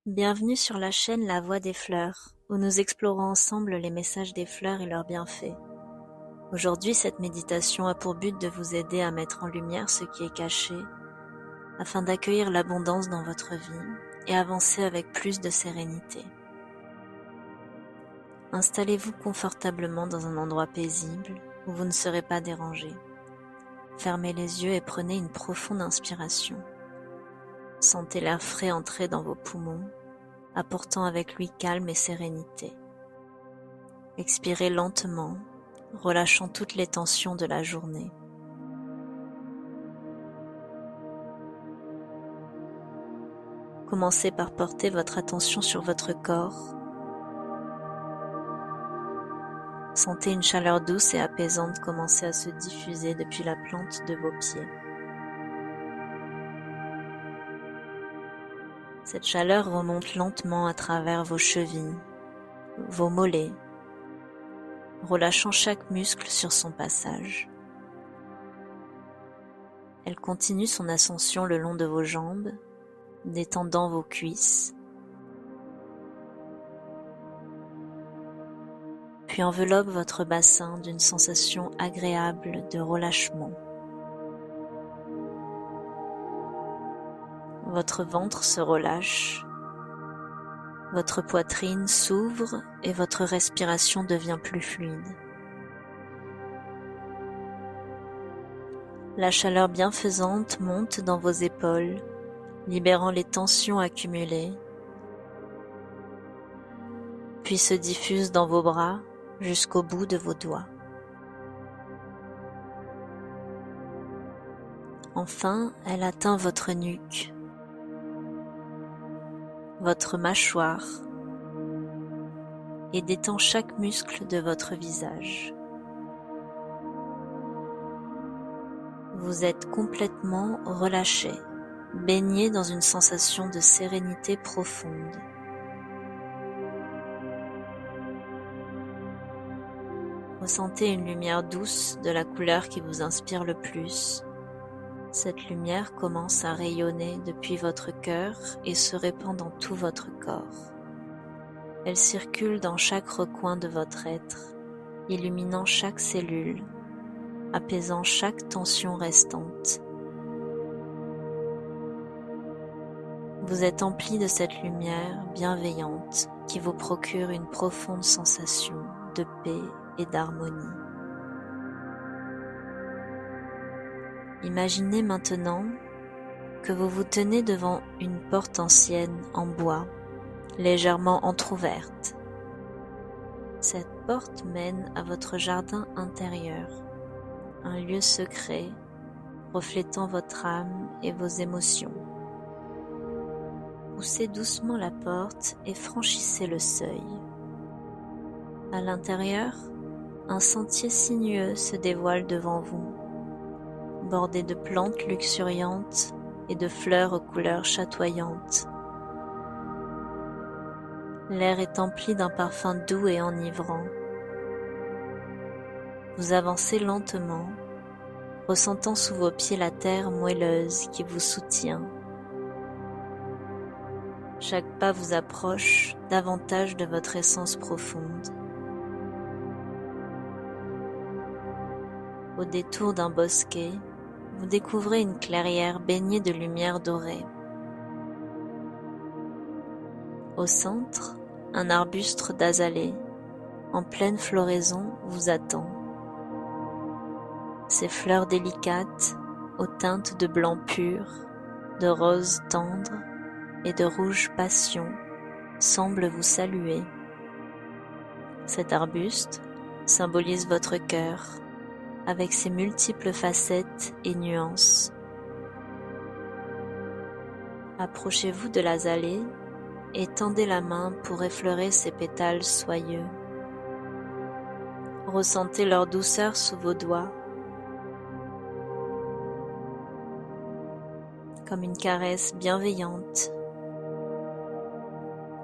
Bienvenue sur la chaîne La Voix des Fleurs, où nous explorons ensemble les messages des fleurs et leurs bienfaits. Aujourd'hui, cette méditation a pour but de vous aider à mettre en lumière ce qui est caché, afin d'accueillir l'abondance dans votre vie et avancer avec plus de sérénité. Installez-vous confortablement dans un endroit paisible où vous ne serez pas dérangé. Fermez les yeux et prenez une profonde inspiration. Sentez l'air frais entrer dans vos poumons, apportant avec lui calme et sérénité. Expirez lentement, relâchant toutes les tensions de la journée. Commencez par porter votre attention sur votre corps. Sentez une chaleur douce et apaisante commencer à se diffuser depuis la plante de vos pieds. Cette chaleur remonte lentement à travers vos chevilles, vos mollets, relâchant chaque muscle sur son passage. Elle continue son ascension le long de vos jambes, détendant vos cuisses, puis enveloppe votre bassin d'une sensation agréable de relâchement. Votre ventre se relâche, votre poitrine s'ouvre et votre respiration devient plus fluide. La chaleur bienfaisante monte dans vos épaules, libérant les tensions accumulées, puis se diffuse dans vos bras jusqu'au bout de vos doigts. Enfin, elle atteint votre nuque, votre mâchoire et détend chaque muscle de votre visage. Vous êtes complètement relâché, baigné dans une sensation de sérénité profonde. Ressentez une lumière douce de la couleur qui vous inspire le plus. Cette lumière commence à rayonner depuis votre cœur et se répand dans tout votre corps. Elle circule dans chaque recoin de votre être, illuminant chaque cellule, apaisant chaque tension restante. Vous êtes empli de cette lumière bienveillante qui vous procure une profonde sensation de paix et d'harmonie. Imaginez maintenant que vous vous tenez devant une porte ancienne en bois, légèrement entr'ouverte. Cette porte mène à votre jardin intérieur, un lieu secret reflétant votre âme et vos émotions. Poussez doucement la porte et franchissez le seuil. À l'intérieur, un sentier sinueux se dévoile devant vous, bordé de plantes luxuriantes et de fleurs aux couleurs chatoyantes. L'air est empli d'un parfum doux et enivrant. Vous avancez lentement, ressentant sous vos pieds la terre moelleuse qui vous soutient. Chaque pas vous approche davantage de votre essence profonde. Au détour d'un bosquet, vous découvrez une clairière baignée de lumière dorée. Au centre, un arbuste d'azalée, en pleine floraison, vous attend. Ses fleurs délicates, aux teintes de blanc pur, de rose tendre et de rouge passion, semblent vous saluer. Cet arbuste symbolise votre cœur, avec ses multiples facettes et nuances. Approchez-vous de l'azalée et tendez la main pour effleurer ses pétales soyeux. Ressentez leur douceur sous vos doigts, comme une caresse bienveillante.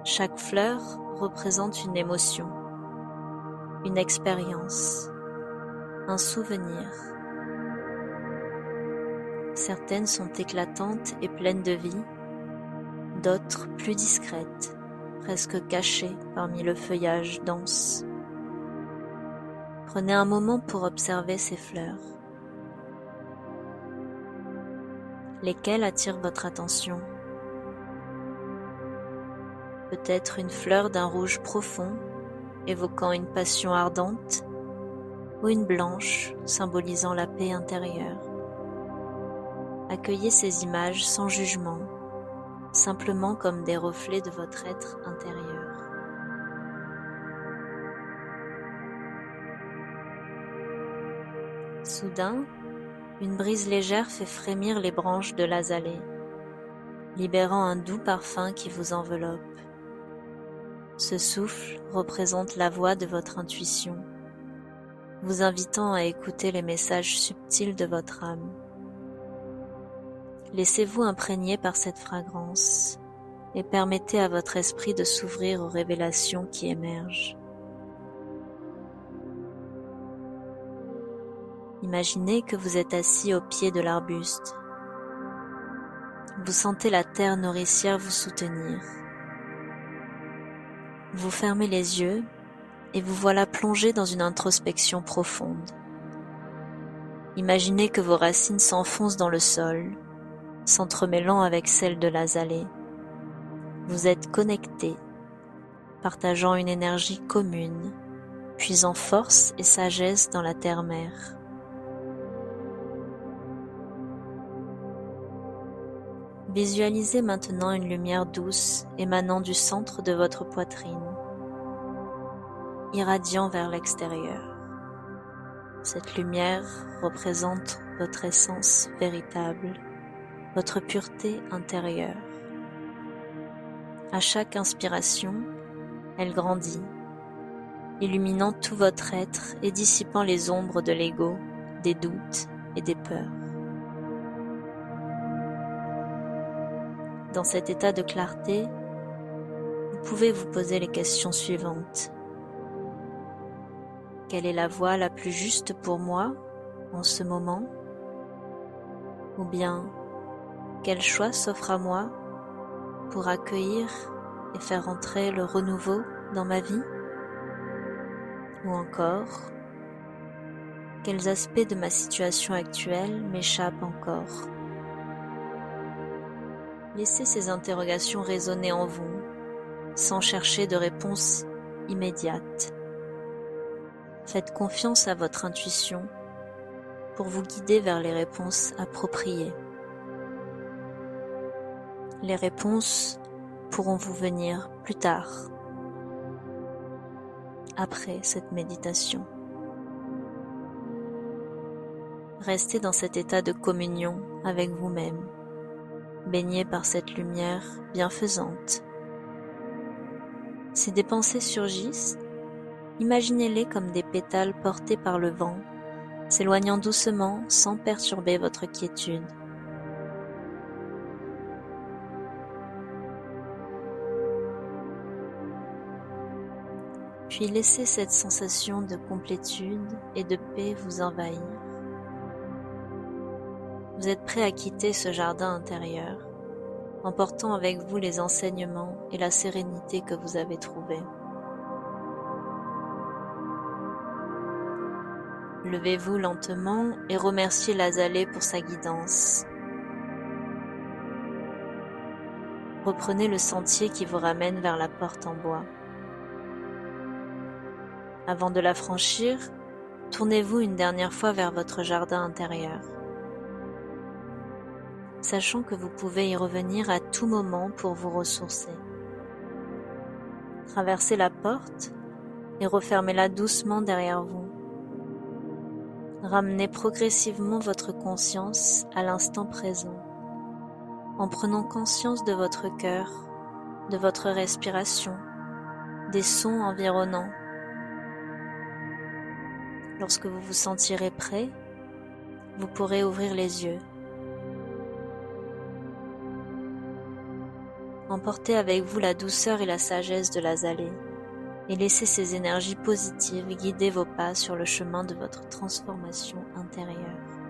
Chaque fleur représente une émotion, une expérience, un souvenir. Certaines sont éclatantes et pleines de vie, d'autres plus discrètes, presque cachées parmi le feuillage dense. Prenez un moment pour observer ces fleurs. Lesquelles attirent votre attention? Peut-être une fleur d'un rouge profond, évoquant une passion ardente, ou une blanche, symbolisant la paix intérieure. Accueillez ces images sans jugement, simplement comme des reflets de votre être intérieur. Soudain, une brise légère fait frémir les branches de l'azalée, libérant un doux parfum qui vous enveloppe. Ce souffle représente la voix de votre intuition, vous invitant à écouter les messages subtils de votre âme. Laissez-vous imprégner par cette fragrance et permettez à votre esprit de s'ouvrir aux révélations qui émergent. Imaginez que vous êtes assis au pied de l'arbuste. Vous sentez la terre nourricière vous soutenir. Vous fermez les yeux et vous voilà plongé dans une introspection profonde. Imaginez que vos racines s'enfoncent dans le sol, s'entremêlant avec celles de l'azalée. Vous êtes connectés, partageant une énergie commune, puisant force et sagesse dans la terre-mère. Visualisez maintenant une lumière douce émanant du centre de votre poitrine, irradiant vers l'extérieur. Cette lumière représente votre essence véritable, votre pureté intérieure. À chaque inspiration, elle grandit, illuminant tout votre être et dissipant les ombres de l'ego, des doutes et des peurs. Dans cet état de clarté, vous pouvez vous poser les questions suivantes. Quelle est la voie la plus juste pour moi en ce moment? Ou bien, quel choix s'offre à moi pour accueillir et faire entrer le renouveau dans ma vie? Ou encore, quels aspects de ma situation actuelle m'échappent encore? Laissez ces interrogations résonner en vous, sans chercher de réponse immédiate. Faites confiance à votre intuition pour vous guider vers les réponses appropriées. Les réponses pourront vous venir plus tard, après cette méditation. Restez dans cet état de communion avec vous-même, baigné par cette lumière bienfaisante. Si des pensées surgissent, imaginez-les comme des pétales portés par le vent, s'éloignant doucement sans perturber votre quiétude. Puis laissez cette sensation de complétude et de paix vous envahir. Vous êtes prêt à quitter ce jardin intérieur, emportant avec vous les enseignements et la sérénité que vous avez trouvés. Levez-vous lentement et remerciez l'azalée pour sa guidance. Reprenez le sentier qui vous ramène vers la porte en bois. Avant de la franchir, tournez-vous une dernière fois vers votre jardin intérieur, sachant que vous pouvez y revenir à tout moment pour vous ressourcer. Traversez la porte et refermez-la doucement derrière vous. Ramenez progressivement votre conscience à l'instant présent, en prenant conscience de votre cœur, de votre respiration, des sons environnants. Lorsque vous vous sentirez prêt, vous pourrez ouvrir les yeux. Emportez avec vous la douceur et la sagesse de l'azalée et laissez ces énergies positives guider vos pas sur le chemin de votre transformation intérieure.